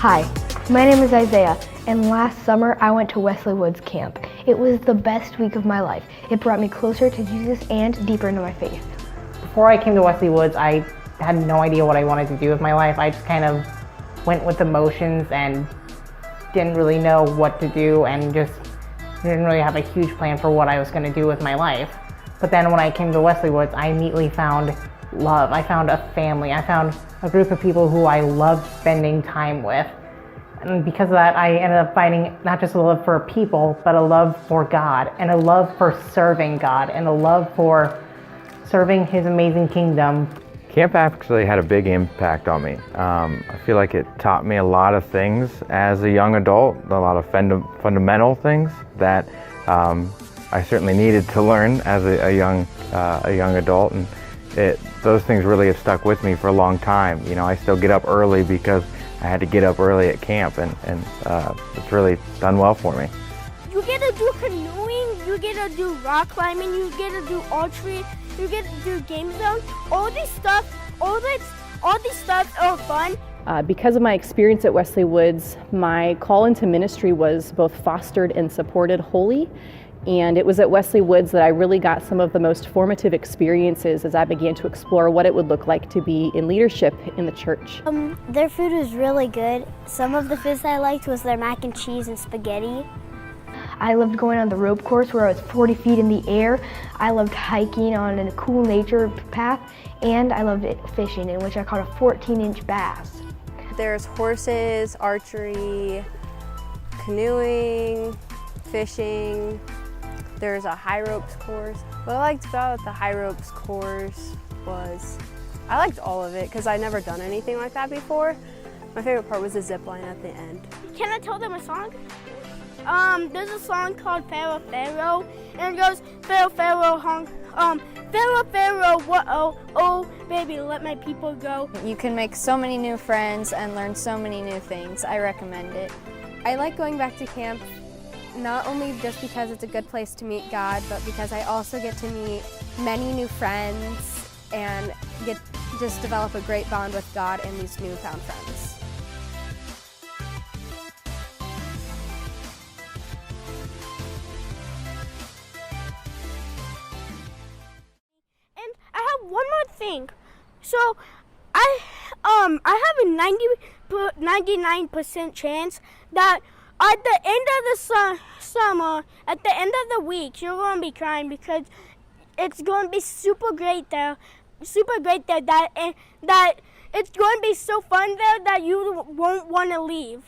Hi, my name is Isaiah, and last summer I went to Wesley Woods camp. It was the best week of my life. It brought me closer to Jesus and deeper into my faith. Before I came to Wesley Woods, I had no idea what I wanted to do with my life. I just kind of went with the motions and didn't really know what to do and just didn't really have a huge plan for what I was going to do with my life. But then when I came to Wesley Woods, I immediately found love. I found a family. I found a group of people who I loved spending time with. And because of that, I ended up finding not just a love for people, but a love for God, and a love for serving God, and a love for serving His amazing kingdom. Camp actually had a big impact on me. I feel like it taught me a lot of things as a young adult, a lot of fundamental things that I certainly needed to learn as a young adult, and those things really have stuck with me for a long time. You know, I still get up early because I had to get up early at camp, and it's really done well for me. You get to do canoeing, you get to do rock climbing, you get to do archery, you get to do game zone. All these stuff are fun. Because of my experience at Wesley Woods, my call into ministry was both fostered and supported wholly. And it was at Wesley Woods that I really got some of the most formative experiences as I began to explore what it would look like to be in leadership in the church. Their food was really good. Some of the foods I liked was their mac and cheese and spaghetti. I loved going on the rope course where I was 40 feet in the air. I loved hiking on a cool nature path, and I loved fishing, in which I caught a 14-inch bass. There's horses, archery, canoeing, fishing. There's a high ropes course. What I liked about the high ropes course was I liked all of it because I'd never done anything like that before. My favorite part was the zip line at the end. Can I tell them a song? There's a song called Pharaoh, Pharaoh, and it goes, Pharaoh, Pharaoh, Pharaoh, Pharaoh, whoa, oh, baby, let my people go. You can make so many new friends and learn so many new things. I recommend it. I like going back to camp, not only just because it's a good place to meet God, but because I also get to meet many new friends and just develop a great bond with God and these newfound friends. And I have one more thing. So I have a 99% chance that at the end of the summer, at the end of the week, you're going to be crying because it's going to be super great there, that it's going to be so fun there that you won't want to leave.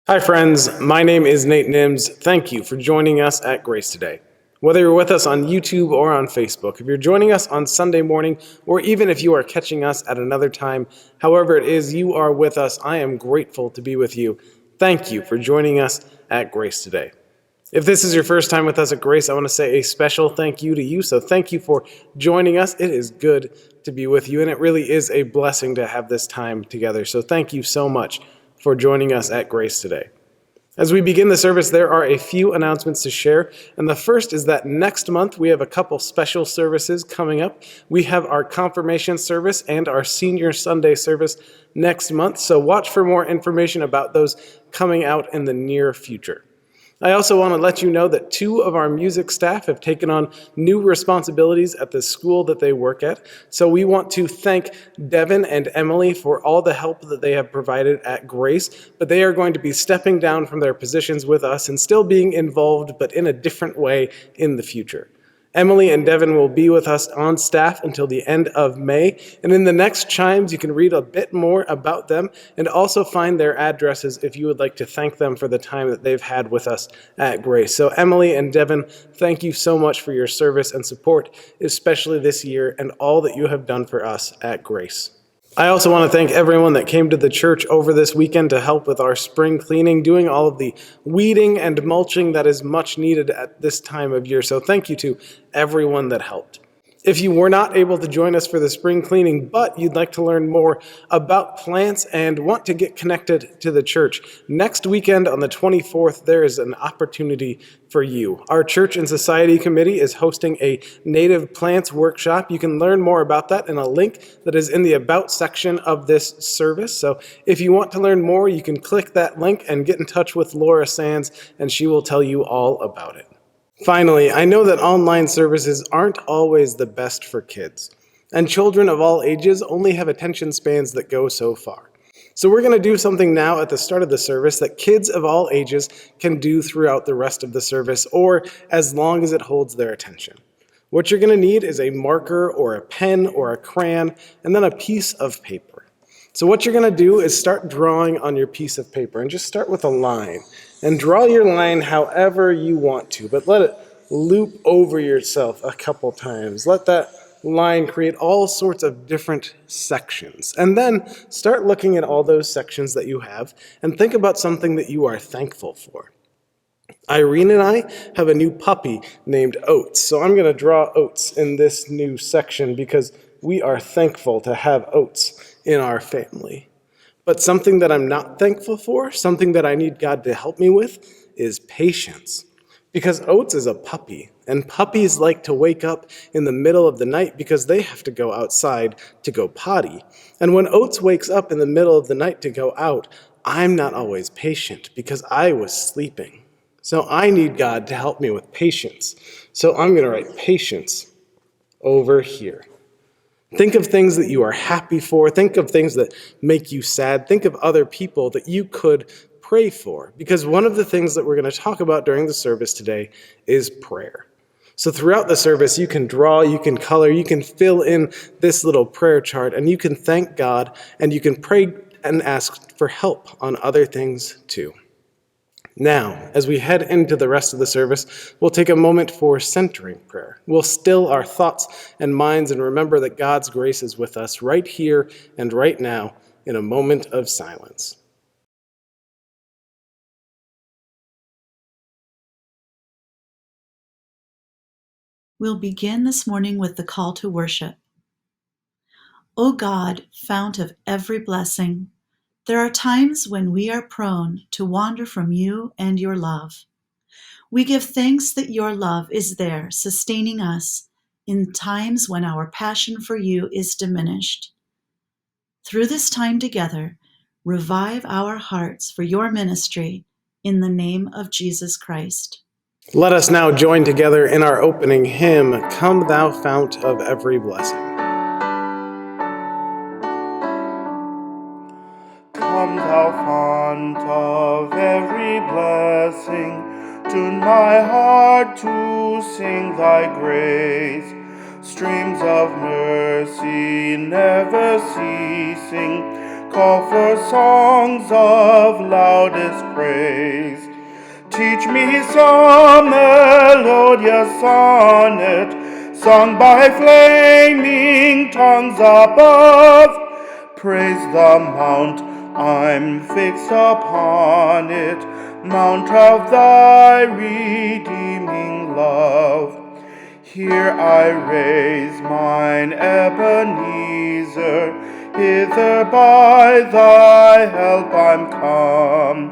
Hi friends, my name is Nate Nims. Thank you for joining us at Grace today. Whether you're with us on YouTube or on Facebook, if you're joining us on Sunday morning, or even if you are catching us at another time, however it is you are with us, I am grateful to be with you. Thank you for joining us at Grace today. If this is your first time with us at Grace, I want to say a special thank you to you. So thank you for joining us. It is good to be with you, and it really is a blessing to have this time together. So thank you so much for joining us at Grace today. As we begin the service, there are a few announcements to share, and the first is that next month we have a couple special services coming up. We have our confirmation service and our senior Sunday service next month, so watch for more information about those coming out in the near future. I also want to let you know that 2 of our music staff have taken on new responsibilities at the school that they work at. So we want to thank Devin and Emily for all the help that they have provided at Grace, but they are going to be stepping down from their positions with us and still being involved, but in a different way in the future. Emily and Devin will be with us on staff until the end of May, and in the next chimes you can read a bit more about them and also find their addresses if you would like to thank them for the time that they've had with us at Grace. So Emily and Devin, thank you so much for your service and support, especially this year, and all that you have done for us at Grace. I also want to thank everyone that came to the church over this weekend to help with our spring cleaning, doing all of the weeding and mulching that is much needed at this time of year. So thank you to everyone that helped. If you were not able to join us for the spring cleaning, but you'd like to learn more about plants and want to get connected to the church, next weekend on the 24th, there is an opportunity for you. Our Church and Society Committee is hosting a native plants workshop. You can learn more about that in a link that is in the About section of this service. So if you want to learn more, you can click that link and get in touch with Laura Sands, and she will tell you all about it. Finally, I know that online services aren't always the best for kids, and children of all ages only have attention spans that go so far. So we're going to do something now at the start of the service that kids of all ages can do throughout the rest of the service, or as long as it holds their attention. What you're going to need is a marker or a pen or a crayon, and then a piece of paper. So what you're going to do is start drawing on your piece of paper, and just start with a line. And draw your line however you want to, but let it loop over yourself a couple times. Let that line create all sorts of different sections. And then start looking at all those sections that you have and think about something that you are thankful for. Irene and I have a new puppy named Oats, so I'm going to draw Oats in this new section because we are thankful to have Oats in our family. But something that I'm not thankful for, something that I need God to help me with, is patience. Because Oats is a puppy, and puppies like to wake up in the middle of the night because they have to go outside to go potty. And when Oats wakes up in the middle of the night to go out, I'm not always patient because I was sleeping. So I need God to help me with patience. So I'm going to write patience over here. Think of things that you are happy for. Think of things that make you sad. Think of other people that you could pray for. Because one of the things that we're going to talk about during the service today is prayer. So throughout the service, you can draw, you can color, you can fill in this little prayer chart, and you can thank God, and you can pray and ask for help on other things too. Now, as we head into the rest of the service, we'll take a moment for centering prayer. We'll still our thoughts and minds and remember that God's grace is with us right here and right now in a moment of silence. We'll begin this morning with the call to worship. O God, fount of every blessing, there are times when we are prone to wander from you and your love. We give thanks that your love is there, sustaining us in times when our passion for you is diminished. Through this time together, revive our hearts for your ministry in the name of Jesus Christ. Let us now join together in our opening hymn, Come Thou Fount of Every Blessing. Come thou fount of every blessing, tune my heart to sing thy grace. Streams of mercy never ceasing, call for songs of loudest praise. Teach me some melodious sonnet, sung by flaming tongues above. Praise the mount, I'm fixed upon it, mount of thy redeeming love. Here I raise mine Ebenezer, hither by thy help I'm come,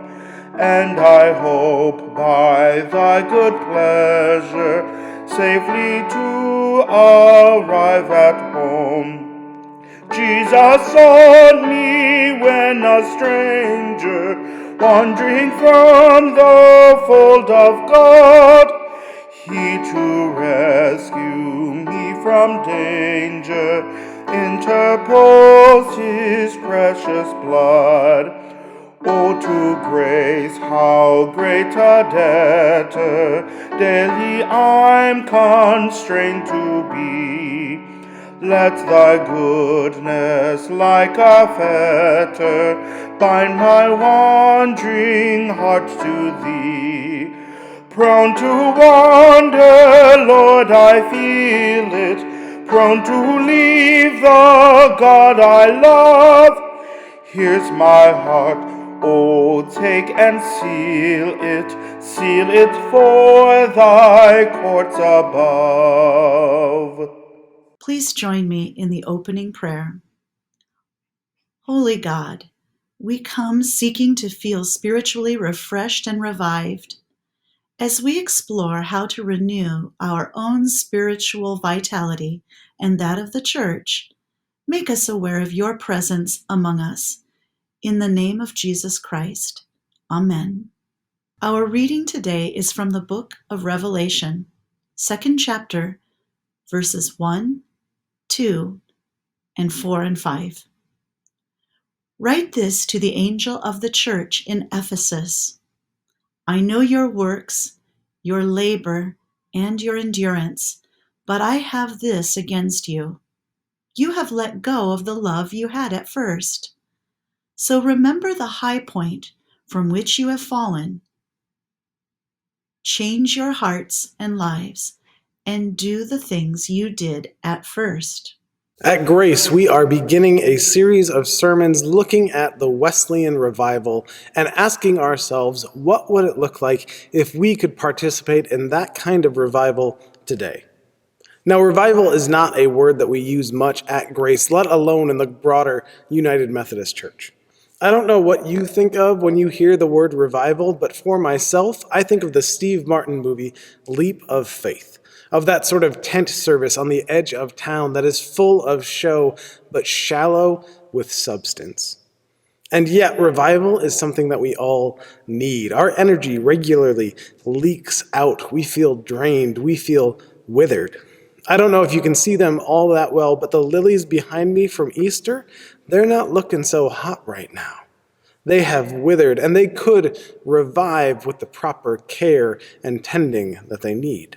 and I hope by thy good pleasure safely to arrive at home. Jesus sought me when a stranger, wandering from the fold of God. He to rescue me from danger interposed his precious blood. Oh, to grace, how great a debtor daily I'm constrained to be. Let thy goodness like a fetter bind my wandering heart to thee. Prone to wander, Lord, I feel it, prone to leave the God I love. Here's my heart, oh, take and seal it for thy courts above. Please join me in the opening prayer. Holy God, we come seeking to feel spiritually refreshed and revived. As we explore how to renew our own spiritual vitality and that of the church, make us aware of your presence among us. In the name of Jesus Christ. Amen. Our reading today is from the book of Revelation, 2nd chapter, verses 1, 2, and 4 and 5. Write this to the angel of the church in Ephesus. I know your works, your labor, and your endurance, but I have this against you. You have let go of the love you had at first. So remember the high point from which you have fallen. Change your hearts and lives, and do the things you did at first. At Grace, we are beginning a series of sermons looking at the Wesleyan Revival and asking ourselves, what would it look like if we could participate in that kind of revival today? Now, revival is not a word that we use much at Grace, let alone in the broader United Methodist Church. I don't know what you think of when you hear the word revival, but for myself, I think of the Steve Martin movie, Leap of Faith, of that sort of tent service on the edge of town that is full of show, but shallow with substance. And yet, revival is something that we all need. Our energy regularly leaks out. We feel drained. We feel withered. I don't know if you can see them all that well, but the lilies behind me from Easter, they're not looking so hot right now. They have withered, and they could revive with the proper care and tending that they need.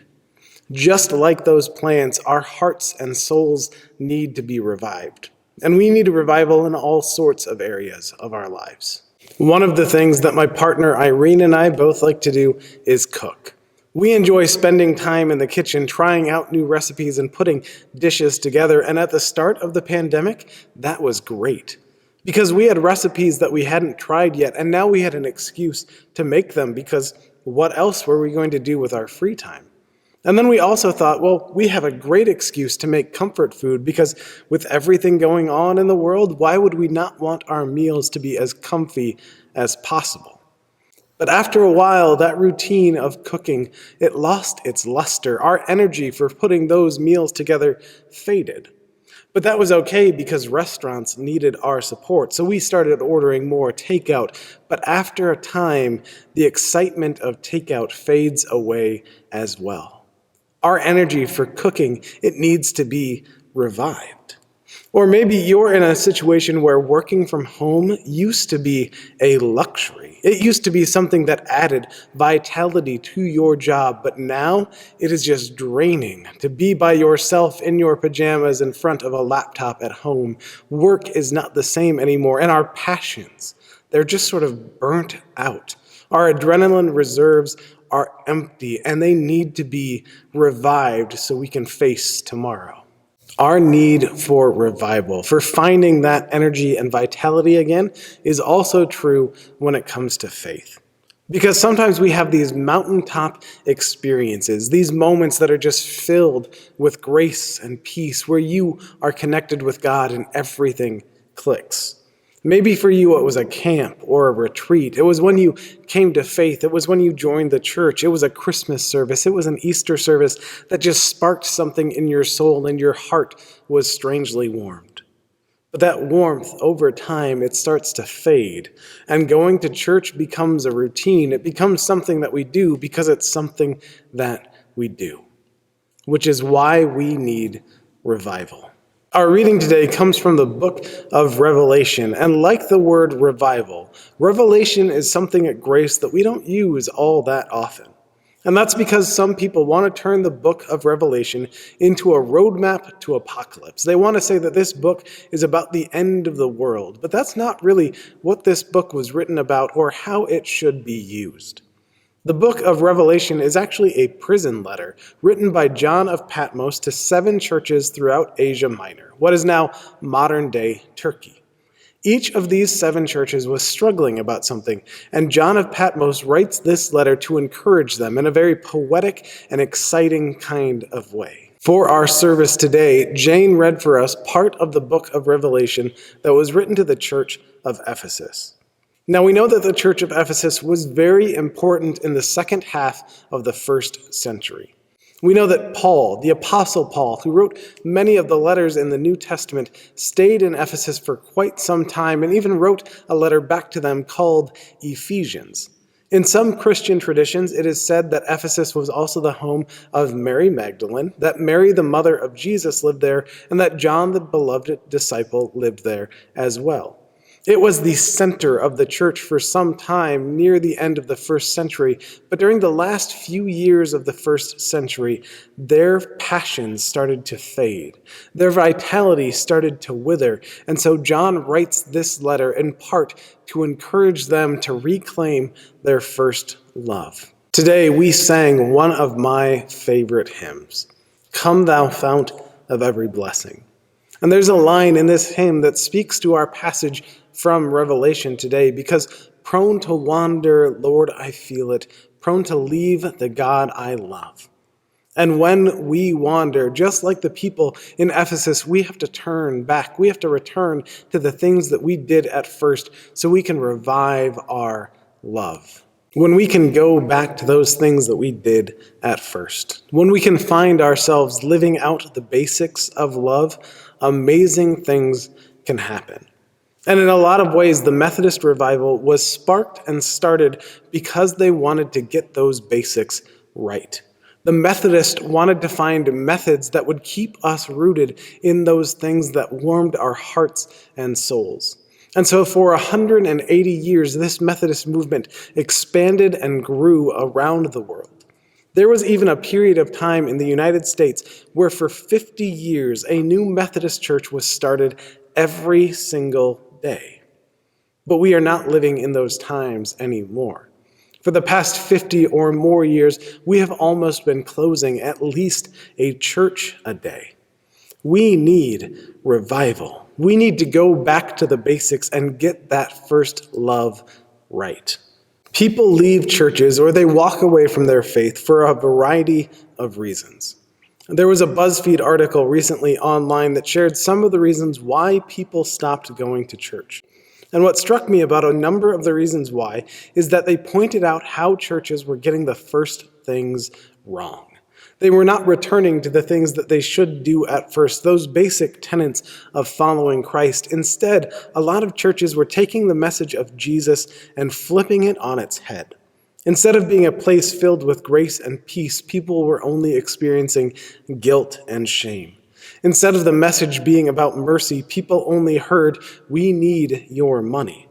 Just like those plants, our hearts and souls need to be revived. And we need a revival in all sorts of areas of our lives. One of the things that my partner Irene and I both like to do is cook. We enjoy spending time in the kitchen, trying out new recipes and putting dishes together. And at the start of the pandemic, that was great. Because we had recipes that we hadn't tried yet, and now we had an excuse to make them, because what else were we going to do with our free time? And then we also thought, well, we have a great excuse to make comfort food, because with everything going on in the world, why would we not want our meals to be as comfy as possible? But after a while, that routine of cooking, it lost its luster. Our energy for putting those meals together faded. But that was okay because restaurants needed our support, so we started ordering more takeout. But after a time, the excitement of takeout fades away as well. Our energy for cooking, it needs to be revived. Or maybe you're in a situation where working from home used to be a luxury. It used to be something that added vitality to your job, but now it is just draining to be by yourself in your pajamas in front of a laptop at home. Work is not the same anymore, and our passions, they're just sort of burnt out. Our adrenaline reserves are empty, and they need to be revived so we can face tomorrow. Our need for revival, for finding that energy and vitality again, is also true when it comes to faith. Because sometimes we have these mountaintop experiences, these moments that are just filled with grace and peace, where you are connected with God and everything clicks. Maybe for you it was a camp or a retreat. It was when you came to faith. It was when you joined the church. It was a Christmas service. It was an Easter service that just sparked something in your soul and your heart was strangely warmed. But that warmth, over time, it starts to fade. And going to church becomes a routine. It becomes something that we do because it's something that we do, which is why we need revival. Our reading today comes from the book of Revelation, and like the word revival, revelation is something at Grace that we don't use all that often. And that's because some people want to turn the book of Revelation into a roadmap to apocalypse. They want to say that this book is about the end of the world, but that's not really what this book was written about or how it should be used. The book of Revelation is actually a prison letter written by John of Patmos to 7 churches throughout Asia Minor, what is now modern-day Turkey. Each of these 7 churches was struggling about something, and John of Patmos writes this letter to encourage them in a very poetic and exciting kind of way. For our service today, Jane read for us part of the book of Revelation that was written to the church of Ephesus. Now we know that the church of Ephesus was very important in the second half of the first century. We know that Paul, the Apostle Paul, who wrote many of the letters in the New Testament, stayed in Ephesus for quite some time and even wrote a letter back to them called Ephesians. In some Christian traditions, it is said that Ephesus was also the home of Mary Magdalene, that Mary, the mother of Jesus, lived there, and that John, the beloved disciple, lived there as well. It was the center of the church for some time near the end of the first century, but during the last few years of the first century, their passions started to fade. Their vitality started to wither, and so John writes this letter in part to encourage them to reclaim their first love. Today we sang one of my favorite hymns, "Come Thou Fount of Every Blessing." And there's a line in this hymn that speaks to our passage from Revelation today, because prone to wander, Lord, I feel it, prone to leave the God I love. And when we wander, just like the people in Ephesus, we have to turn back. We have to return to the things that we did at first so we can revive our love. When we can go back to those things that we did at first, when we can find ourselves living out the basics of love, amazing things can happen. And in a lot of ways, the Methodist revival was sparked and started because they wanted to get those basics right. The Methodists wanted to find methods that would keep us rooted in those things that warmed our hearts and souls. And so for 180 years, this Methodist movement expanded and grew around the world. There was even a period of time in the United States where for 50 years, a new Methodist church was started every single day. But we are not living in those times anymore. For the past 50 or more years, we have almost been closing at least a church a day. We need revival. We need to go back to the basics and get that first love right. People leave churches or they walk away from their faith for a variety of reasons. There was a BuzzFeed article recently online that shared some of the reasons why people stopped going to church. And what struck me about a number of the reasons why is that they pointed out how churches were getting the first things wrong. They were not returning to the things that they should do at first, those basic tenets of following Christ. Instead, a lot of churches were taking the message of Jesus and flipping it on its head. Instead of being a place filled with grace and peace, people were only experiencing guilt and shame. Instead of the message being about mercy, people only heard, "We need your money."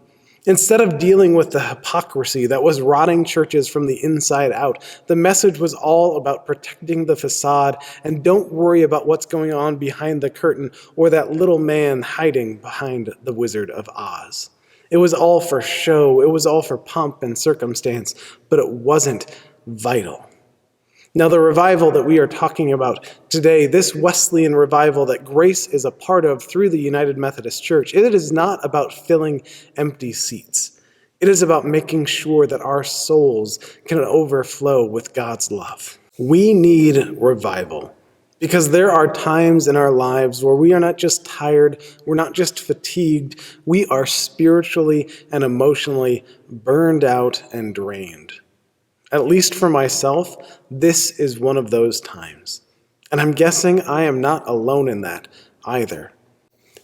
Instead of dealing with the hypocrisy that was rotting churches from the inside out, the message was all about protecting the facade and don't worry about what's going on behind the curtain or that little man hiding behind the Wizard of Oz. It was all for show, it was all for pomp and circumstance, but it wasn't vital. Now, the revival that we are talking about today, this Wesleyan revival that Grace is a part of through the United Methodist Church, it is not about filling empty seats. It is about making sure that our souls can overflow with God's love. We need revival because there are times in our lives where we are not just tired, we're not just fatigued, we are spiritually and emotionally burned out and drained. At least for myself, this is one of those times. And I'm guessing I am not alone in that either.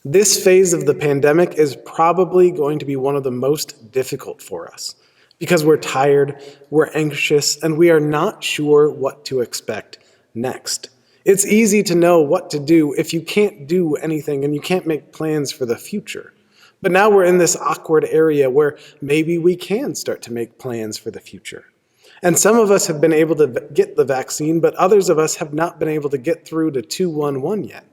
This phase of the pandemic is probably going to be one of the most difficult for us because we're tired, we're anxious, and we are not sure what to expect next. It's easy to know what to do if you can't do anything and you can't make plans for the future. But now we're in this awkward area where maybe we can start to make plans for the future. And some of us have been able to get the vaccine, but others of us have not been able to get through to 211 yet.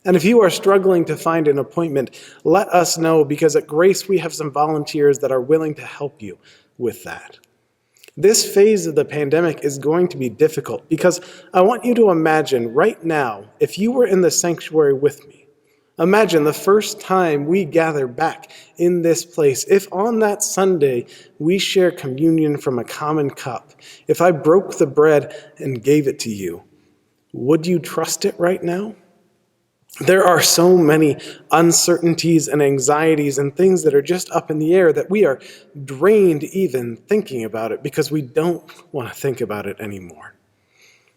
And if you are struggling to find an appointment, let us know, because at Grace we have some volunteers that are willing to help you with that. This phase of the pandemic is going to be difficult because I want you to imagine right now, if you were in the sanctuary with me, imagine the first time we gather back in this place. If on that Sunday we share communion from a common cup, if I broke the bread and gave it to you, Would you trust it right now? There are so many uncertainties and anxieties and things that are just up in the air that we are drained even thinking about it because we don't want to think about it anymore,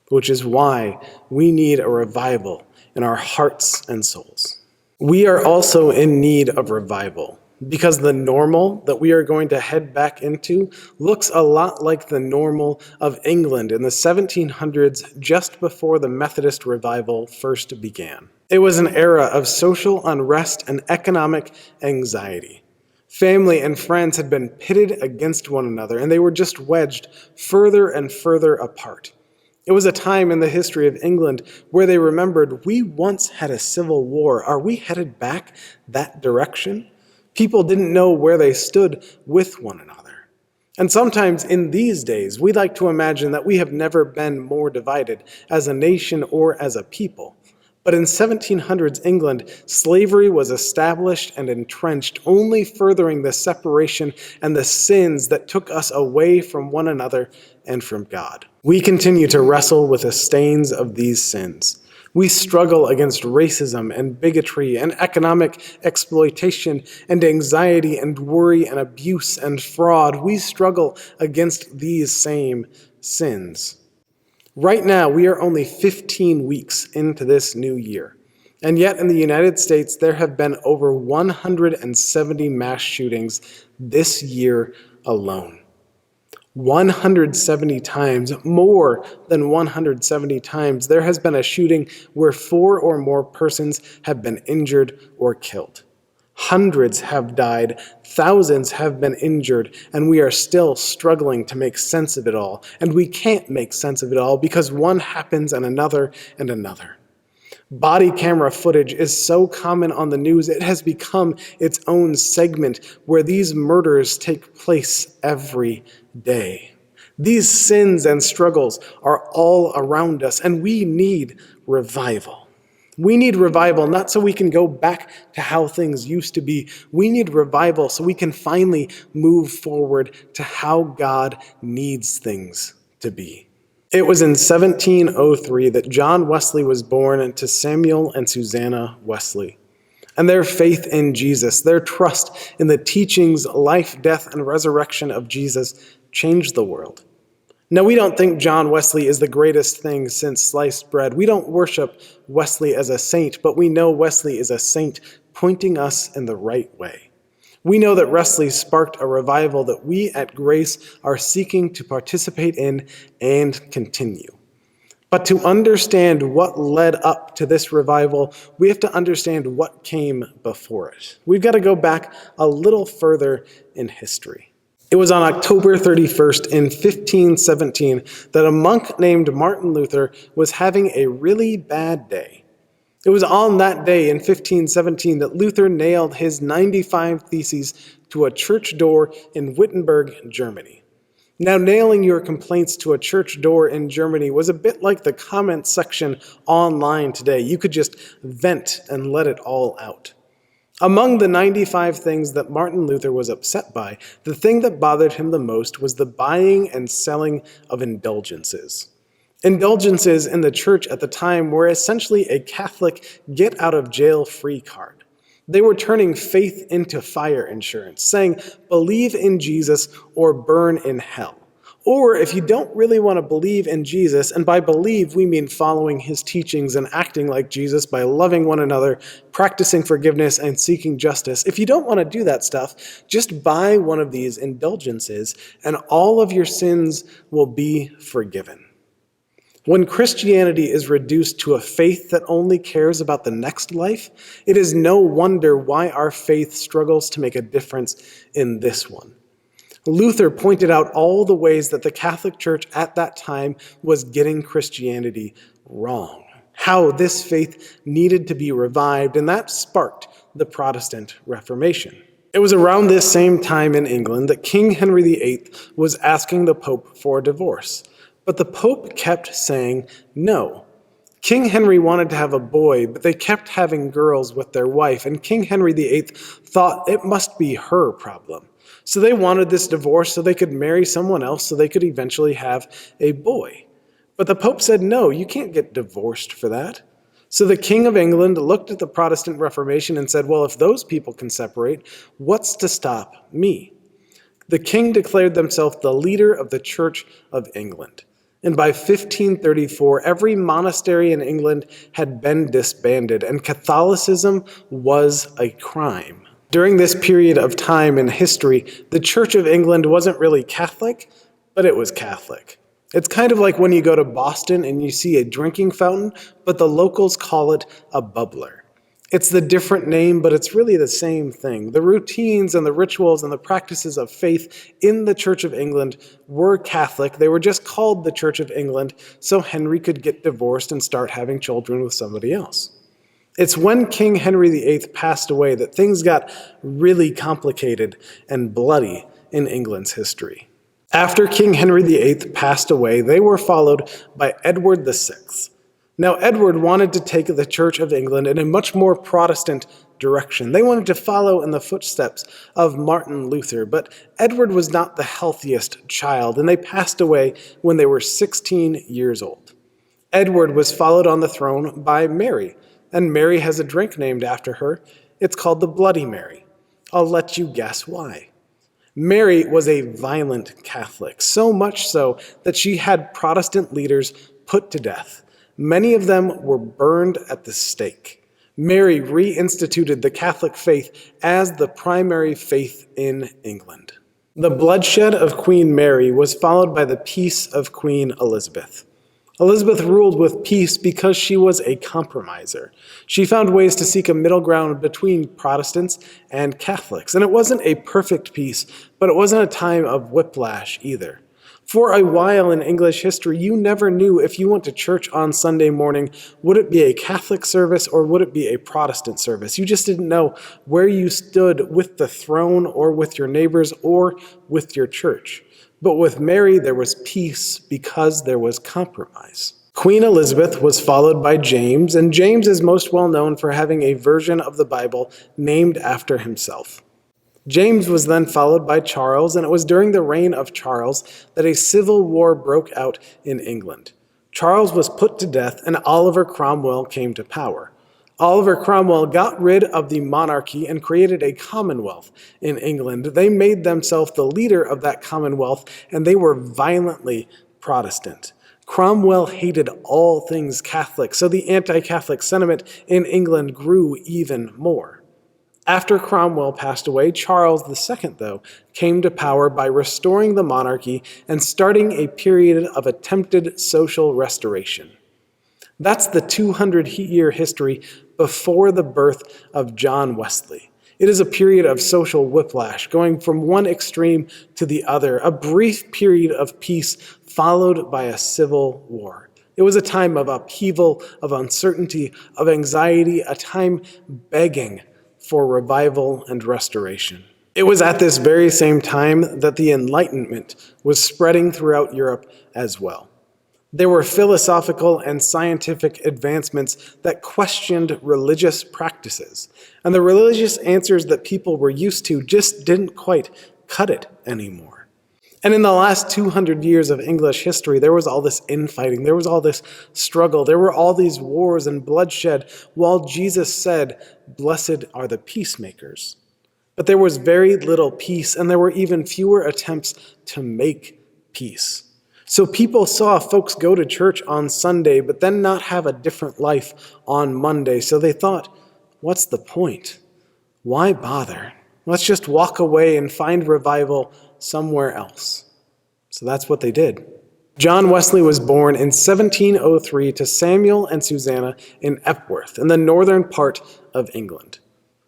which is why we need a revival in our hearts and souls. We are also in need of revival because the normal that we are going to head back into looks a lot like the normal of England in the 1700s, just before the Methodist revival first began. It was an era of social unrest and economic anxiety. Family and friends had been pitted against one another, and they were just wedged further and further apart. It was a time in the history of England where they remembered, we once had a civil war. Are we headed back that direction? People didn't know where they stood with one another. And sometimes in these days, we like to imagine that we have never been more divided as a nation or as a people. But in 1700s England, slavery was established and entrenched, only furthering the separation and the sins that took us away from one another and from God. We continue to wrestle with the stains of these sins. We struggle against racism and bigotry and economic exploitation and anxiety and worry and abuse and fraud. We struggle against these same sins. Right now, we are only 15 weeks into this new year. And yet in the United States, there have been over 170 mass shootings this year alone. 170 times, more than 170 times, there has been a shooting where 4 or more persons have been injured or killed. Hundreds have died, thousands have been injured, and we are still struggling to make sense of it all. And we can't make sense of it all because one happens and another and another. Body camera footage is so common on the news, it has become its own segment where these murders take place every day. These sins and struggles are all around us, and we need revival. We need revival not so we can go back to how things used to be. We need revival so we can finally move forward to how God needs things to be. It was in 1703 that John Wesley was born to Samuel and Susannah Wesley. And their faith in Jesus, their trust in the teachings, life, death, and resurrection of Jesus changed the world. Now, we don't think John Wesley is the greatest thing since sliced bread. We don't worship Wesley as a saint, but we know Wesley is a saint pointing us in the right way. We know that Wesley sparked a revival that we at Grace are seeking to participate in and continue. But to understand what led up to this revival, we have to understand what came before it. We've got to go back a little further in history. It was on October 31st in 1517 that a monk named Martin Luther was having a really bad day. It was on that day in 1517 that Luther nailed his 95 Theses to a church door in Wittenberg, Germany. Now, nailing your complaints to a church door in Germany was a bit like the comment section online today. You could just vent and let it all out. Among the 95 things that Martin Luther was upset by, the thing that bothered him the most was the buying and selling of indulgences. Indulgences in the church at the time were essentially a Catholic get-out-of-jail-free card. They were turning faith into fire insurance, saying, believe in Jesus or burn in hell. Or if you don't really want to believe in Jesus, and by believe we mean following his teachings and acting like Jesus by loving one another, practicing forgiveness, and seeking justice, if you don't want to do that stuff, just buy one of these indulgences and all of your sins will be forgiven. When Christianity is reduced to a faith that only cares about the next life, it is no wonder why our faith struggles to make a difference in this one. Luther pointed out all the ways that the Catholic Church at that time was getting Christianity wrong, how this faith needed to be revived, and that sparked the Protestant Reformation. It was around this same time in England that King Henry VIII was asking the Pope for a divorce. But the Pope kept saying no. King Henry wanted to have a boy, but they kept having girls with their wife, and King Henry VIII thought it must be her problem. So they wanted this divorce so they could marry someone else so they could eventually have a boy. But the Pope said, no, you can't get divorced for that. So the King of England looked at the Protestant Reformation and said, well, if those people can separate, what's to stop me? The king declared himself the leader of the Church of England. And by 1534, every monastery in England had been disbanded, and Catholicism was a crime. During this period of time in history, the Church of England wasn't really Catholic, but it was Catholic. It's kind of like when you go to Boston and you see a drinking fountain, but the locals call it a bubbler. It's the different name, but it's really the same thing. The routines and the rituals and the practices of faith in the Church of England were Catholic. They were just called the Church of England so Henry could get divorced and start having children with somebody else. It's when King Henry VIII passed away that things got really complicated and bloody in England's history. After King Henry VIII passed away, they were followed by Edward VI. Now, Edward wanted to take the Church of England in a much more Protestant direction. They wanted to follow in the footsteps of Martin Luther, but Edward was not the healthiest child, and they passed away when they were 16 years old. Edward was followed on the throne by Mary, and Mary has a drink named after her. It's called the Bloody Mary. I'll let you guess why. Mary was a violent Catholic, so much so that she had Protestant leaders put to death. Many of them were burned at the stake. Mary reinstituted the Catholic faith as the primary faith in England. The bloodshed of Queen Mary was followed by the peace of Queen Elizabeth. Elizabeth ruled with peace because she was a compromiser. She found ways to seek a middle ground between Protestants and Catholics. And it wasn't a perfect peace, but it wasn't a time of whiplash either. For a while in English history, you never knew if you went to church on Sunday morning, would it be a Catholic service or would it be a Protestant service? You just didn't know where you stood with the throne or with your neighbors or with your church. But with Mary, there was peace because there was compromise. Queen Elizabeth was followed by James, and James is most well known for having a version of the Bible named after himself. James was then followed by Charles, and it was during the reign of Charles that a civil war broke out in England. Charles was put to death, and Oliver Cromwell came to power. Oliver Cromwell got rid of the monarchy and created a commonwealth in England. They made themselves the leader of that commonwealth, and they were violently Protestant. Cromwell hated all things Catholic, so the anti-Catholic sentiment in England grew even more. After Cromwell passed away, Charles II, though, came to power by restoring the monarchy and starting a period of attempted social restoration. That's the 200-year history before the birth of John Wesley. It is a period of social whiplash, going from one extreme to the other, a brief period of peace followed by a civil war. It was a time of upheaval, of uncertainty, of anxiety, a time begging for revival and restoration. It was at this very same time that the Enlightenment was spreading throughout Europe as well. There were philosophical and scientific advancements that questioned religious practices, and the religious answers that people were used to just didn't quite cut it anymore. And in the last 200 years of English history, there was all this infighting, there was all this struggle, there were all these wars and bloodshed, while Jesus said, "Blessed are the peacemakers." But there was very little peace, and there were even fewer attempts to make peace. So people saw folks go to church on Sunday, but then not have a different life on Monday. So they thought, what's the point? Why bother? Let's just walk away and find revival somewhere else. So that's what they did. John Wesley was born in 1703 to Samuel and Susannah in Epworth, in the northern part of England.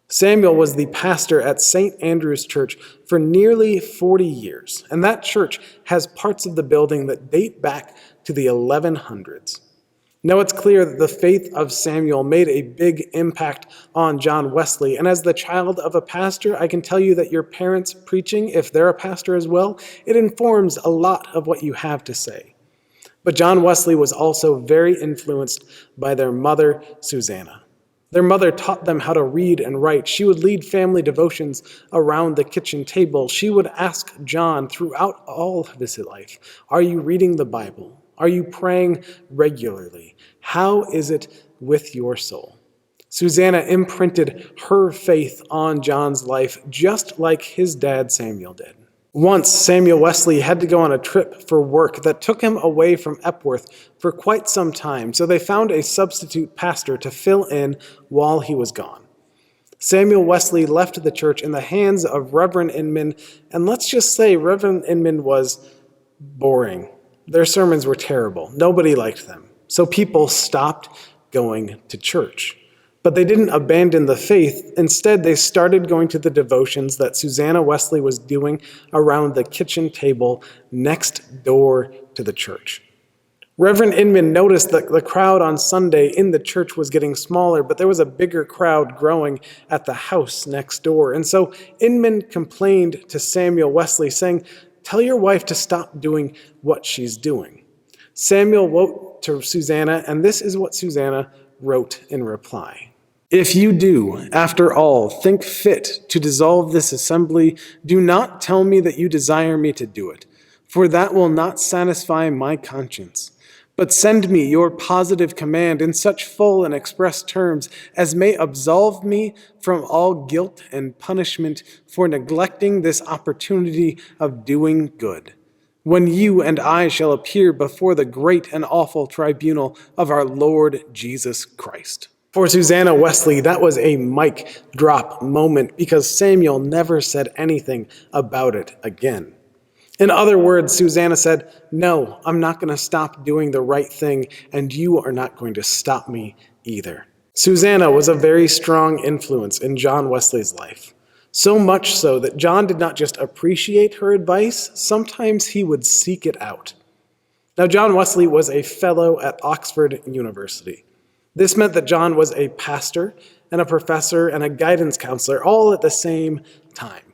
Samuel was the pastor at St. Andrew's Church for nearly 40 years, and that church has parts of the building that date back to the 1100s. Now it's clear that the faith of Samuel made a big impact on John Wesley, and as the child of a pastor, I can tell you that your parents preaching, if they're a pastor as well, it informs a lot of what you have to say. But John Wesley was also very influenced by their mother, Susannah. Their mother taught them how to read and write. She would lead family devotions around the kitchen table. She would ask John throughout all of his life, "Are you reading the Bible? Are you praying regularly? How is it with your soul? Susannah imprinted her faith on John's life just like his dad Samuel did. Once, Samuel Wesley had to go on a trip for work that took him away from Epworth for quite some time, so they found a substitute pastor to fill in while he was gone. Samuel Wesley left the church in the hands of Reverend Inman, and let's just say Reverend Inman was boring. Their sermons were terrible. Nobody liked them. So people stopped going to church. But they didn't abandon the faith. Instead, they started going to the devotions that Susannah Wesley was doing around the kitchen table next door to the church. Reverend Inman noticed that the crowd on Sunday in the church was getting smaller, but there was a bigger crowd growing at the house next door. And so Inman complained to Samuel Wesley, saying, "Tell your wife to stop doing what she's doing." Samuel wrote to Susannah, and this is what Susannah wrote in reply. "If you do, after all, think fit to dissolve this assembly, do not tell me that you desire me to do it, for that will not satisfy my conscience. But send me your positive command in such full and express terms as may absolve me from all guilt and punishment for neglecting this opportunity of doing good, when you and I shall appear before the great and awful tribunal of our Lord Jesus Christ." For Susannah Wesley, that was a mic drop moment because Samuel never said anything about it again. In other words, Susannah said, "No, I'm not going to stop doing the right thing, and you are not going to stop me either." Susannah was a very strong influence in John Wesley's life. So much so that John did not just appreciate her advice, sometimes he would seek it out. Now, John Wesley was a fellow at Oxford University. This meant that John was a pastor and a professor and a guidance counselor all at the same time.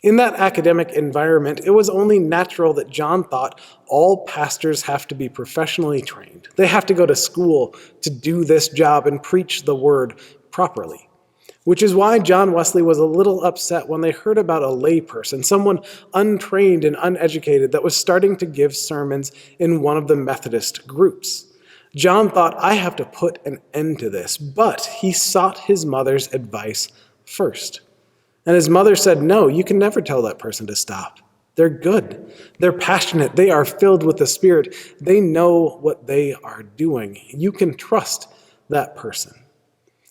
In that academic environment, it was only natural that John thought all pastors have to be professionally trained. They have to go to school to do this job and preach the word properly. Which is why John Wesley was a little upset when they heard about a layperson, someone untrained and uneducated, that was starting to give sermons in one of the Methodist groups. John thought, "I have to put an end to this," but he sought his mother's advice first. And his mother said, "No, you can never tell that person to stop. They're good. They're passionate. They are filled with the Spirit. They know what they are doing. You can trust that person."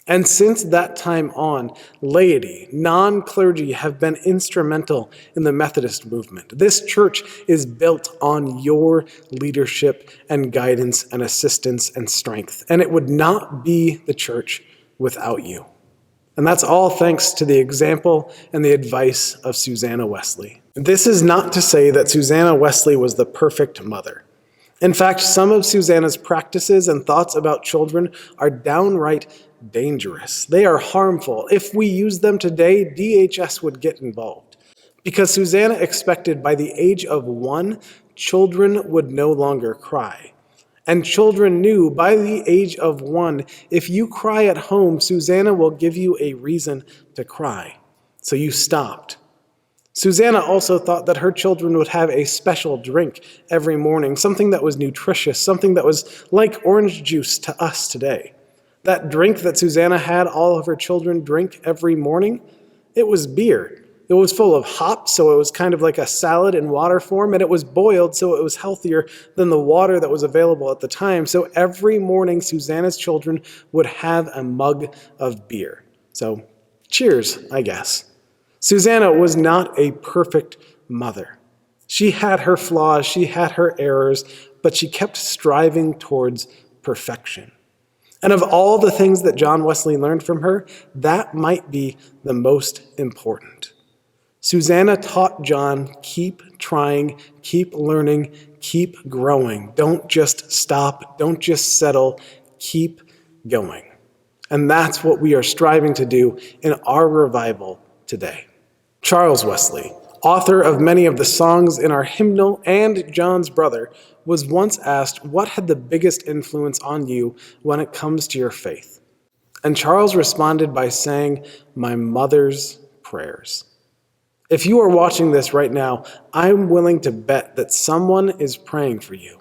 And since that time on, laity, non-clergy have been instrumental in the Methodist movement. This church is built on your leadership and guidance and assistance and strength, and it would not be the church without you. And that's all thanks to the example and the advice of Susannah Wesley. This is not to say that Susannah Wesley was the perfect mother. In fact, some of Susannah's practices and thoughts about children are downright dangerous. They are harmful. If we use them today, DHS would get involved. Because Susannah expected by the age of 1, children would no longer cry. And children knew by the age of 1, if you cry at home, Susannah will give you a reason to cry. So you stopped. Susannah also thought that her children would have a special drink every morning, something that was nutritious, something that was like orange juice to us today. That drink that Susannah had all of her children drink every morning, it was beer. It was full of hops, so it was kind of like a salad in water form, and it was boiled, so it was healthier than the water that was available at the time. So every morning, Susannah's children would have a mug of beer. So cheers, I guess. Susannah was not a perfect mother. She had her flaws, she had her errors, but she kept striving towards perfection. And of all the things that John Wesley learned from her, that might be the most important. Susannah taught John, keep trying, keep learning, keep growing. Don't just stop, don't just settle, keep going. And that's what we are striving to do in our revival today. Charles Wesley, author of many of the songs in our hymnal and John's brother, was once asked what had the biggest influence on you when it comes to your faith. And Charles responded by saying, "My mother's prayers." If you are watching this right now, I'm willing to bet that someone is praying for you.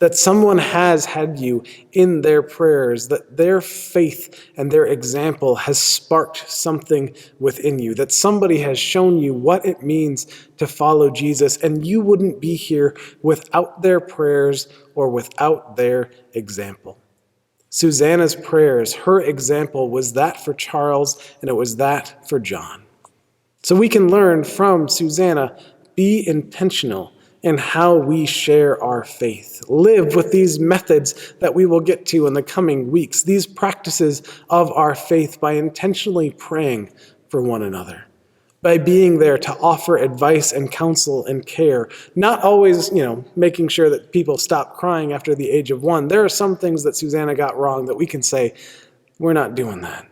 that someone has had you in their prayers, that their faith and their example has sparked something within you, that somebody has shown you what it means to follow Jesus, and you wouldn't be here without their prayers or without their example. Susannah's prayers, her example was that for Charles, and it was that for John. So we can learn from Susannah, be intentional in how we share our faith. Live with these methods that we will get to in the coming weeks, these practices of our faith, by intentionally praying for one another, by being there to offer advice and counsel and care, not always, making sure that people stop crying after the age of 1. There are some things that Susannah got wrong that we can say, we're not doing that.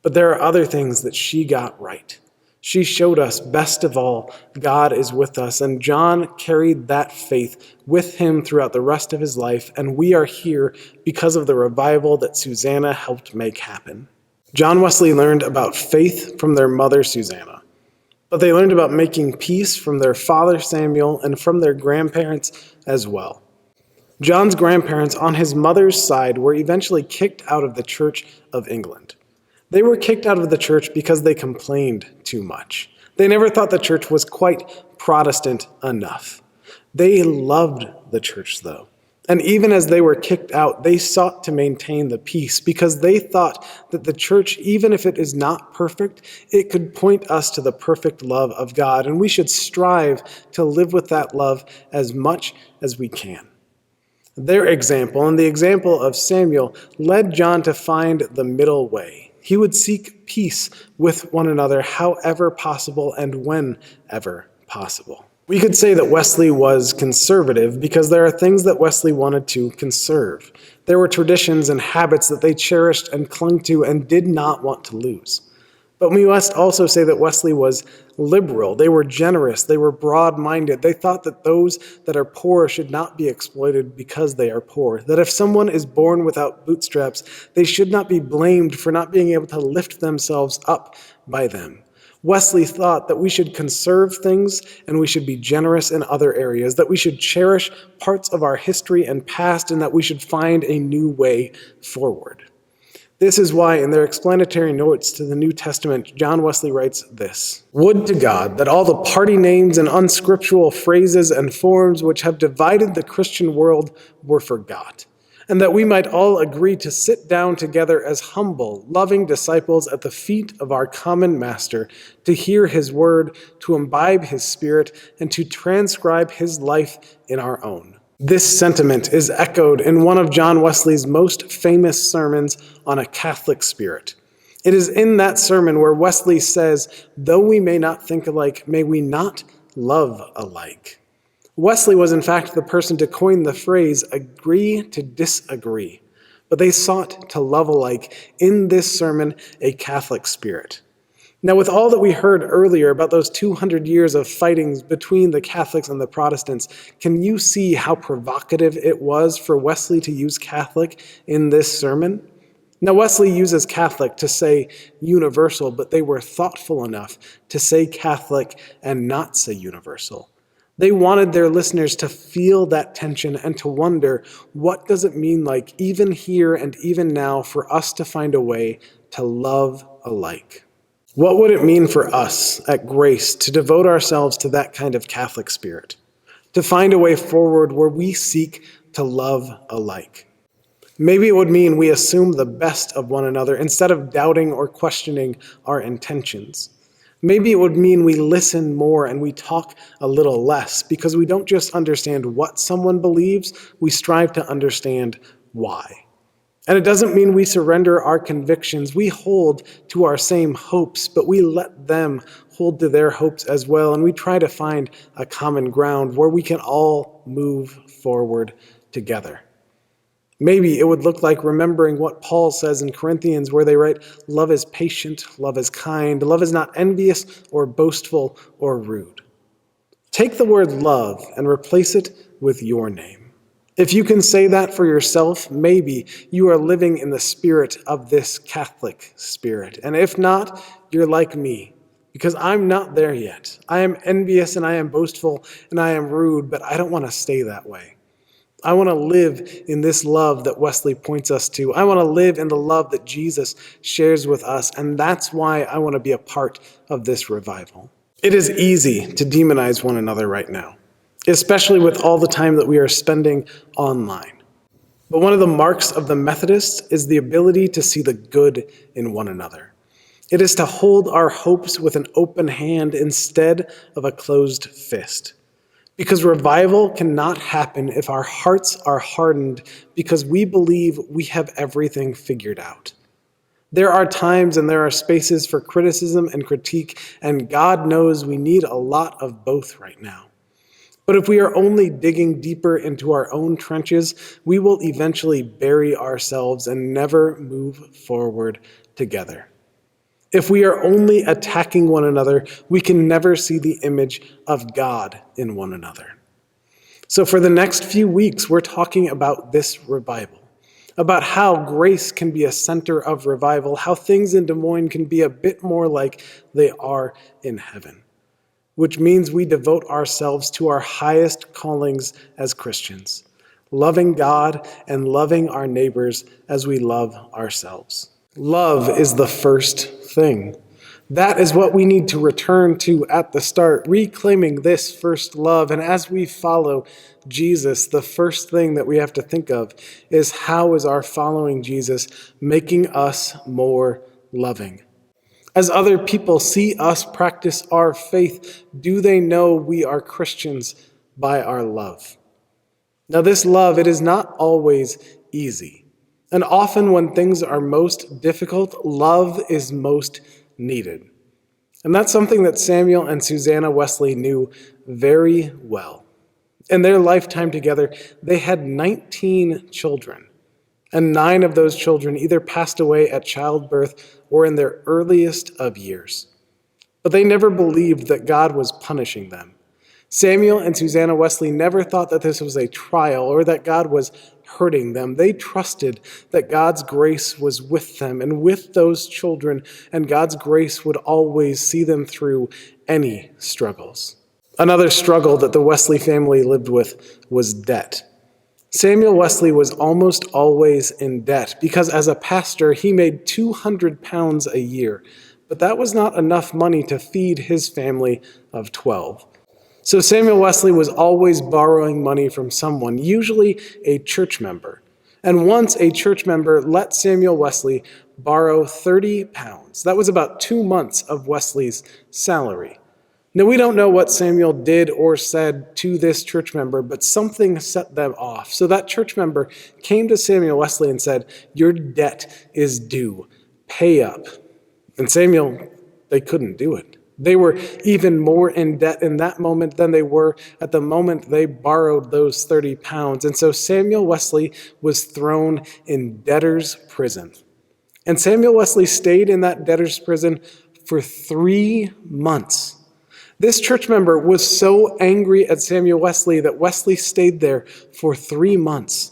But there are other things that she got right. She showed us, best of all, God is with us, and John carried that faith with him throughout the rest of his life, and we are here because of the revival that Susannah helped make happen. John Wesley learned about faith from their mother, Susannah, but they learned about making peace from their father, Samuel, and from their grandparents as well. John's grandparents on his mother's side were eventually kicked out of the Church of England. They were kicked out of the church because they complained too much. They never thought the church was quite Protestant enough. They loved the church, though. And even as they were kicked out, they sought to maintain the peace because they thought that the church, even if it is not perfect, it could point us to the perfect love of God, and we should strive to live with that love as much as we can. Their example, and the example of Samuel, led John to find the middle way. He would seek peace with one another however possible and whenever possible. We could say that Wesley was conservative because there are things that Wesley wanted to conserve. There were traditions and habits that they cherished and clung to and did not want to lose. But we must also say that Wesley was liberal. They were generous. They were broad-minded. They thought that those that are poor should not be exploited because they are poor. That if someone is born without bootstraps, they should not be blamed for not being able to lift themselves up by them. Wesley thought that we should conserve things and we should be generous in other areas, that we should cherish parts of our history and past, and that we should find a new way forward. This is why in their explanatory notes to the New Testament, John Wesley writes this: "Would to God that all the party names and unscriptural phrases and forms which have divided the Christian world were forgot, and that we might all agree to sit down together as humble, loving disciples at the feet of our common Master, to hear his word, to imbibe his spirit, and to transcribe his life in our own." This sentiment is echoed in one of John Wesley's most famous sermons on a Catholic spirit. It is in that sermon where Wesley says, "Though we may not think alike, may we not love alike." Wesley was in fact the person to coin the phrase, "agree to disagree," but they sought to love alike in this sermon, a Catholic spirit. Now, with all that we heard earlier about those 200 years of fightings between the Catholics and the Protestants, can you see how provocative it was for Wesley to use Catholic in this sermon? Now, Wesley uses Catholic to say universal, but they were thoughtful enough to say Catholic and not say universal. They wanted their listeners to feel that tension and to wonder, what does it mean like even here and even now for us to find a way to love alike? What would it mean for us at Grace to devote ourselves to that kind of Catholic spirit, to find a way forward where we seek to love alike? Maybe it would mean we assume the best of one another instead of doubting or questioning our intentions. Maybe it would mean we listen more and we talk a little less because we don't just understand what someone believes, we strive to understand why. And it doesn't mean we surrender our convictions. We hold to our same hopes, but we let them hold to their hopes as well, and we try to find a common ground where we can all move forward together. Maybe it would look like remembering what Paul says in Corinthians, where they write, "Love is patient, love is kind, love is not envious or boastful or rude." Take the word love and replace it with your name. If you can say that for yourself, maybe you are living in the spirit of this Catholic spirit. And if not, you're like me, because I'm not there yet. I am envious and I am boastful and I am rude, but I don't want to stay that way. I want to live in this love that Wesley points us to. I want to live in the love that Jesus shares with us, and that's why I want to be a part of this revival. It is easy to demonize one another right now, especially with all the time that we are spending online. But one of the marks of the Methodists is the ability to see the good in one another. It is to hold our hopes with an open hand instead of a closed fist. Because revival cannot happen if our hearts are hardened because we believe we have everything figured out. There are times and there are spaces for criticism and critique, and God knows we need a lot of both right now. But if we are only digging deeper into our own trenches, we will eventually bury ourselves and never move forward together. If we are only attacking one another, we can never see the image of God in one another. So for the next few weeks, we're talking about this revival, about how Grace can be a center of revival, how things in Des Moines can be a bit more like they are in heaven, which means we devote ourselves to our highest callings as Christians, loving God and loving our neighbors as we love ourselves. Love is the first thing. That is what we need to return to at the start, reclaiming this first love. And as we follow Jesus, the first thing that we have to think of is how is our following Jesus making us more loving? As other people see us practice our faith, do they know we are Christians by our love? Now, this love, it is not always easy. And often when things are most difficult, love is most needed. And that's something that Samuel and Susannah Wesley knew very well. In their lifetime together, they had 19 children. And 9 of those children either passed away at childbirth or in their earliest of years. But they never believed that God was punishing them. Samuel and Susannah Wesley never thought that this was a trial or that God was hurting them. They trusted that God's grace was with them and with those children, and God's grace would always see them through any struggles. Another struggle that the Wesley family lived with was debt. Samuel Wesley was almost always in debt because as a pastor, he made £200 a year, but that was not enough money to feed his family of 12. So Samuel Wesley was always borrowing money from someone, usually a church member. And once a church member let Samuel Wesley borrow £30. That was about 2 months of Wesley's salary. Now, we don't know what Samuel did or said to this church member, but something set them off. So that church member came to Samuel Wesley and said, "Your debt is due. Pay up." And Samuel, they couldn't do it. They were even more in debt in that moment than they were at the moment they borrowed those £30. And so Samuel Wesley was thrown in debtor's prison. And Samuel Wesley stayed in that debtor's prison for 3 months. This church member was so angry at Samuel Wesley that Wesley stayed there for 3 months.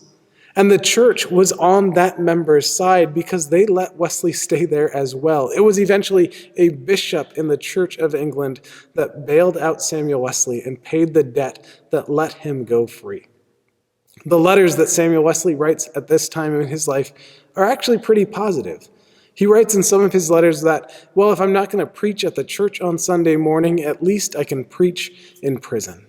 And the church was on that member's side because they let Wesley stay there as well. It was eventually a bishop in the Church of England that bailed out Samuel Wesley and paid the debt that let him go free. The letters that Samuel Wesley writes at this time in his life are actually pretty positive. He writes in some of his letters that, well, if I'm not going to preach at the church on Sunday morning, at least I can preach in prison.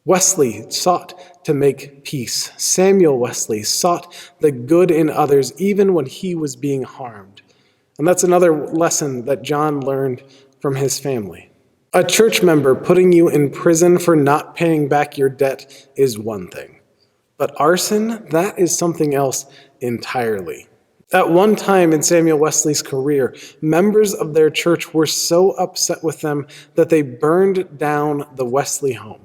Wesley sought to make peace. Samuel Wesley sought the good in others even when he was being harmed. And that's another lesson that John learned from his family. A church member putting you in prison for not paying back your debt is one thing. But arson, that is something else entirely. At one time in Samuel Wesley's career, members of their church were so upset with them that they burned down the Wesley home.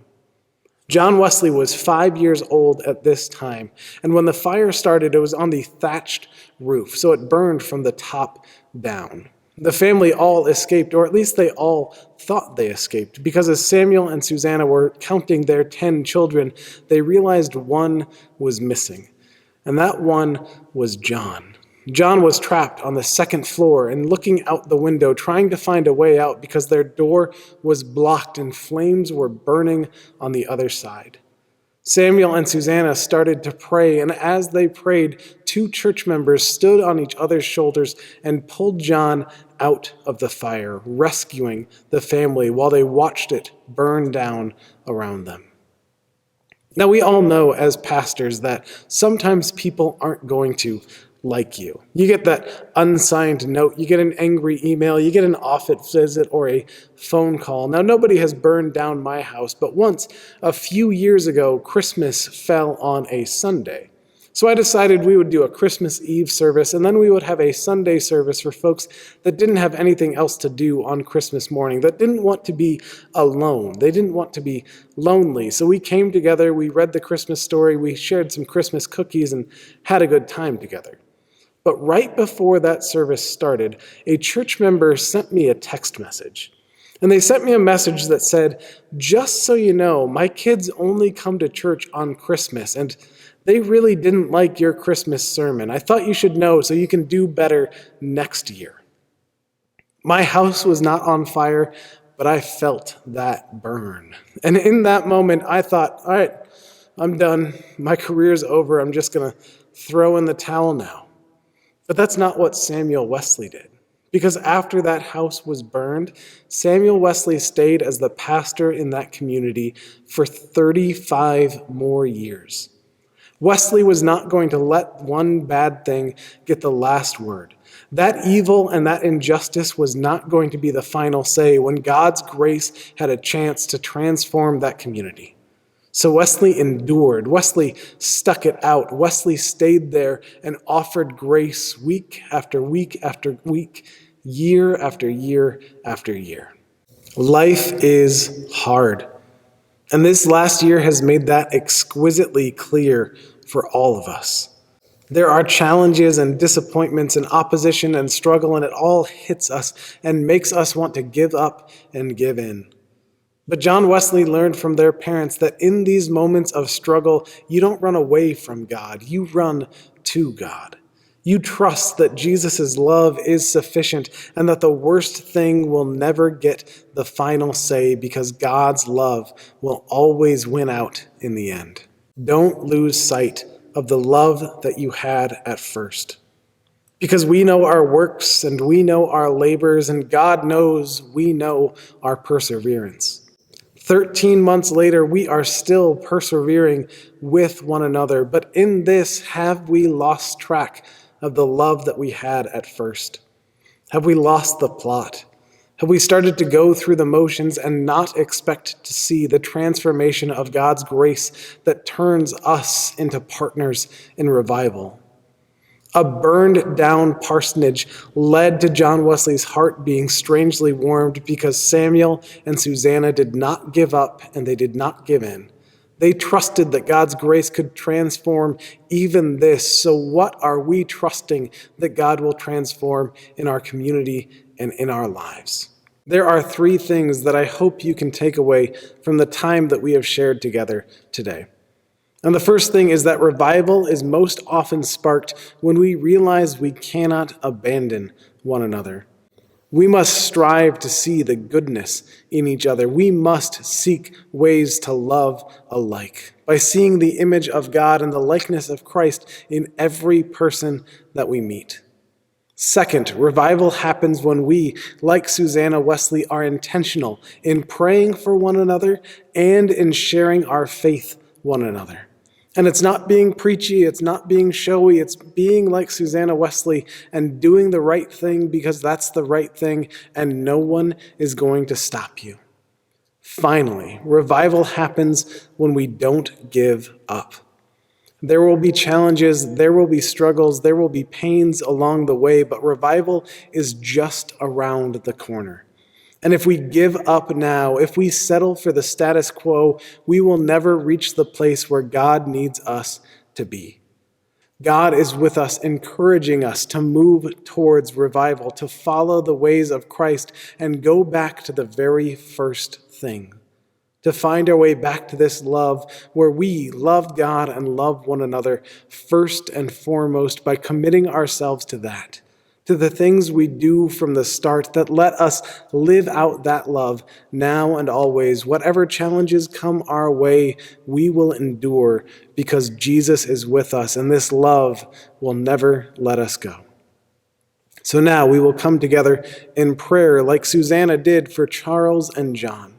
John Wesley was 5 years old at this time, and when the fire started, it was on the thatched roof, so it burned from the top down. The family all escaped, or at least they all thought they escaped, because as Samuel and Susannah were counting their 10 children, they realized one was missing, and that one was John. John was trapped on the second floor and looking out the window, trying to find a way out because their door was blocked and flames were burning on the other side. Samuel and Susannah started to pray, and as they prayed, two church members stood on each other's shoulders and pulled John out of the fire, rescuing the family while they watched it burn down around them. Now, we all know as pastors that sometimes people aren't going to like you. You get that unsigned note, you get an angry email, you get an office visit or a phone call. Now, nobody has burned down my house, but once, a few years ago, Christmas fell on a Sunday. So I decided we would do a Christmas Eve service, and then we would have a Sunday service for folks that didn't have anything else to do on Christmas morning, that didn't want to be alone. They didn't want to be lonely. So we came together, we read the Christmas story, we shared some Christmas cookies, and had a good time together. But right before that service started, a church member sent me a text message. And they sent me a message that said, "Just so you know, my kids only come to church on Christmas, and they really didn't like your Christmas sermon. I thought you should know so you can do better next year." My house was not on fire, but I felt that burn. And in that moment, I thought, all right, I'm done. My career's over. I'm just going to throw in the towel now. But that's not what Samuel Wesley did. Because after that house was burned, Samuel Wesley stayed as the pastor in that community for 35 more years. Wesley was not going to let one bad thing get the last word. That evil and that injustice was not going to be the final say when God's grace had a chance to transform that community. So Wesley endured. Wesley stuck it out. Wesley stayed there and offered grace week after week after week, year after year after year. Life is hard. And this last year has made that exquisitely clear for all of us. There are challenges and disappointments and opposition and struggle, and it all hits us and makes us want to give up and give in. But John Wesley learned from their parents that in these moments of struggle, you don't run away from God, you run to God. You trust that Jesus' love is sufficient and that the worst thing will never get the final say because God's love will always win out in the end. Don't lose sight of the love that you had at first. Because we know our works and we know our labors, and God knows we know our perseverance. 13 months later, we are still persevering with one another, but in this, have we lost track of the love that we had at first? Have we lost the plot? Have we started to go through the motions and not expect to see the transformation of God's grace that turns us into partners in revival? A burned down parsonage led to John Wesley's heart being strangely warmed because Samuel and Susannah did not give up and they did not give in. They trusted that God's grace could transform even this. So what are we trusting that God will transform in our community and in our lives? There are 3 things that I hope you can take away from the time that we have shared together today. And the first thing is that revival is most often sparked when we realize we cannot abandon one another. We must strive to see the goodness in each other. We must seek ways to love alike by seeing the image of God and the likeness of Christ in every person that we meet. Second, revival happens when we, like Susannah Wesley, are intentional in praying for one another and in sharing our faith one another. And it's not being preachy, it's not being showy, it's being like Susannah Wesley and doing the right thing because that's the right thing and no one is going to stop you. Finally, revival happens when we don't give up. There will be challenges, there will be struggles, there will be pains along the way, but revival is just around the corner. And if we give up now, if we settle for the status quo, we will never reach the place where God needs us to be. God is with us, encouraging us to move towards revival, to follow the ways of Christ and go back to the very first thing, to find our way back to this love where we love God and love one another first and foremost by committing ourselves to that, to the things we do from the start that let us live out that love now and always. Whatever challenges come our way, we will endure because Jesus is with us, and this love will never let us go. So now we will come together in prayer like Susannah did for Charles and John.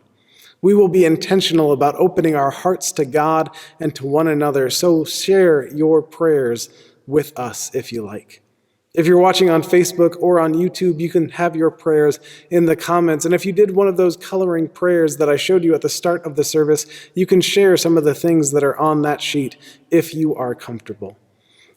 We will be intentional about opening our hearts to God and to one another, so share your prayers with us if you like. If you're watching on Facebook or on YouTube, you can have your prayers in the comments. And if you did one of those coloring prayers that I showed you at the start of the service, you can share some of the things that are on that sheet if you are comfortable.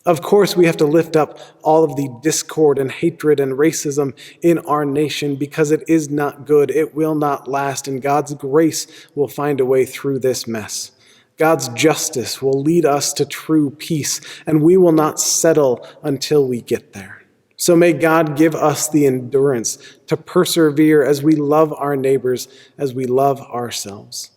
Of course, we have to lift up all of the discord and hatred and racism in our nation because it is not good, it will not last, and God's grace will find a way through this mess. God's justice will lead us to true peace, and we will not settle until we get there. So may God give us the endurance to persevere as we love our neighbors, as we love ourselves.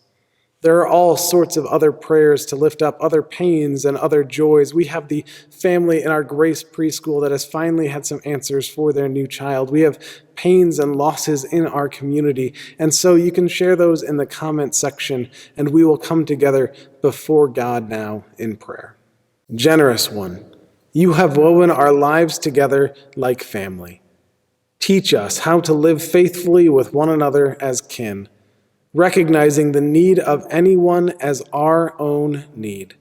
There are all sorts of other prayers to lift up, other pains and other joys. We have the family in our Grace preschool that has finally had some answers for their new child. We have pains and losses in our community. And so you can share those in the comment section, and we will come together before God now in prayer. Generous One, you have woven our lives together like family. Teach us how to live faithfully with one another as kin, recognizing the need of anyone as our own need,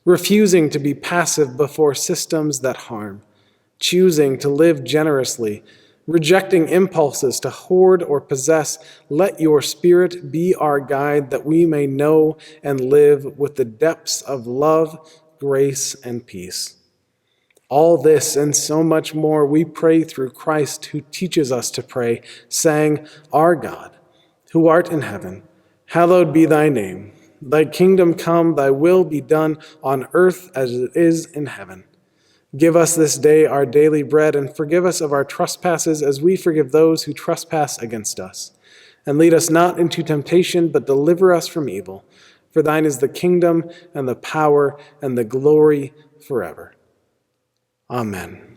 refusing to be passive before systems that harm, choosing to live generously, rejecting impulses to hoard or possess. Let your Spirit be our guide that we may know and live with the depths of love, grace, and peace. All this and so much more we pray through Christ who teaches us to pray, saying, Our God, who art in heaven, hallowed be thy name. Thy kingdom come, thy will be done on earth as it is in heaven. Give us this day our daily bread, and forgive us of our trespasses as we forgive those who trespass against us. And lead us not into temptation, but deliver us from evil. For thine is the kingdom, and the power, and the glory forever. Amen.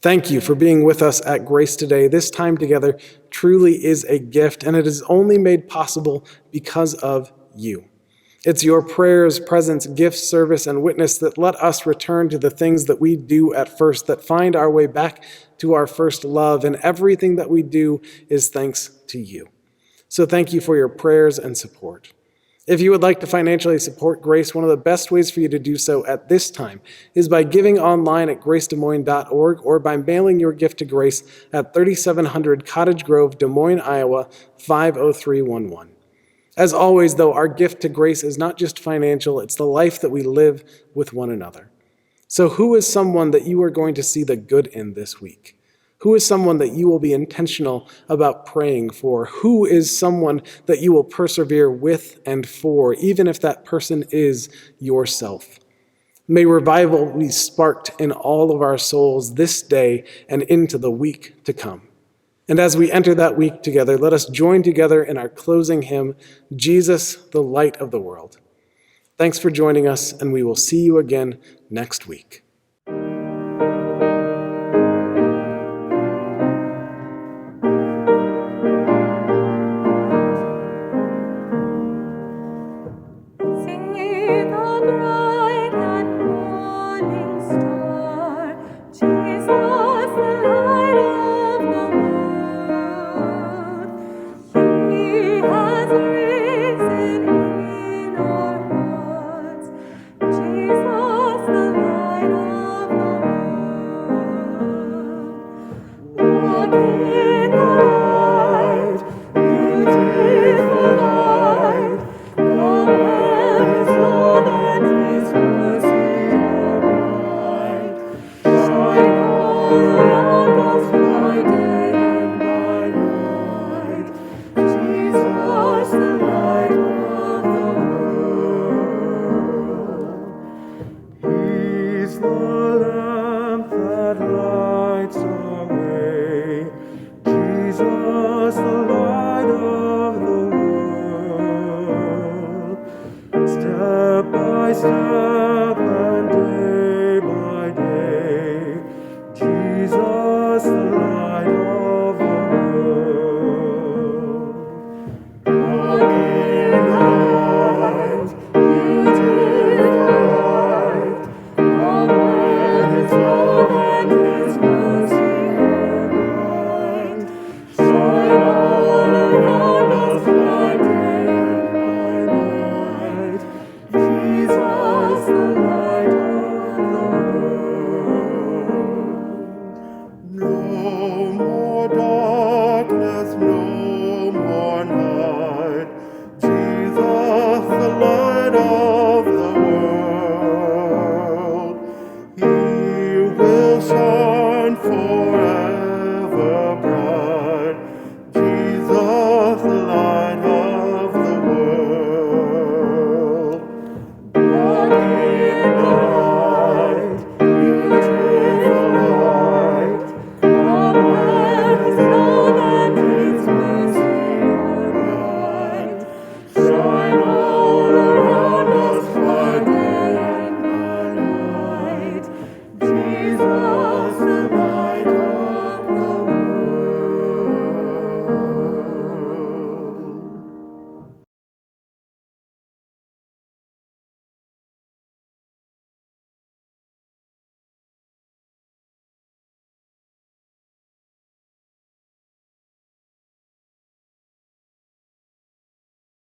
Thank you for being with us at Grace today. This time together truly is a gift, and it is only made possible because of you. It's your prayers, presence, gifts, service, and witness that let us return to the things that we do at first, that find our way back to our first love, and everything that we do is thanks to you. So thank you for your prayers and support. If you would like to financially support Grace, one of the best ways for you to do so at this time is by giving online at gracedesmoines.org or by mailing your gift to Grace at 3700 Cottage Grove, Des Moines, Iowa, 50311. As always, though, our gift to Grace is not just financial, it's the life that we live with one another. So who is someone that you are going to see the good in this week? Who is someone that you will be intentional about praying for? Who is someone that you will persevere with and for, even if that person is yourself? May revival be sparked in all of our souls this day and into the week to come. And as we enter that week together, let us join together in our closing hymn, Jesus, the Light of the World. Thanks for joining us, and we will see you again next week. He's the